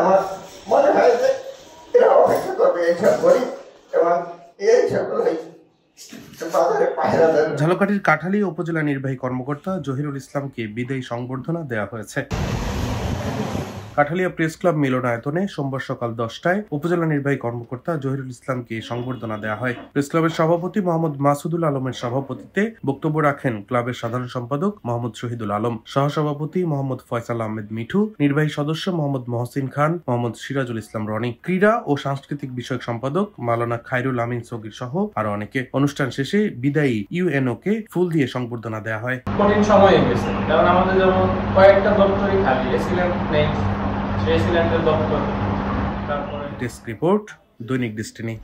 আমার মনে হয় যে এরা অপেক্ষা করবে এইসব গরিব এবং এই সকলেই ঝালকাঠির কাঠালী উপজেলা নির্বাহী কর্মকর্তা জহিরুল ইসলামকে বিদায়ী সংবর্ধনা দেওয়া হয়েছে। কাঠালিয়া প্রেস ক্লাব মিলনায়তনে সোমবার সকাল 10টায় উপজেলা নির্বাহী কর্মকর্তা জহিরুল ইসলামকে সংবর্ধনা দেওয়া হয়। প্রেস ক্লাবের সভাপতি মোহাম্মদ মাসুদুল আলমের সভাপতিত্বে বক্তব্য রাখেন ক্লাবের সাধারণ সম্পাদক মোহাম্মদ শহীদুল আলম, সহসভাপতি মোহাম্মদ ফয়সাল আহমেদ মিঠু, নির্বাহী সদস্য মোহাম্মদ মহসিন খান, মোহাম্মদ সিরাজুল ইসলাম রনি, ক্রীড়া ও সাংস্কৃতিক বিষয়ক সম্পাদক মাওলানা খায়রুল আমিন সগীর সহ আরো অনেকে। অনুষ্ঠান শেষে বিদায়ী ইউএনও কে ফুল দিয়ে সংবর্ধনা দেওয়া হয়। কঠিন সময় গেছে, কারণ আমাদের যেমন কয়েকটা দপ্তরই খালি, এসিলেন্ট নেই, সেই এসিলেন্টের দপ্তর। ডেস্ক রিপোর্ট, দৈনিক ডেস্টিনি।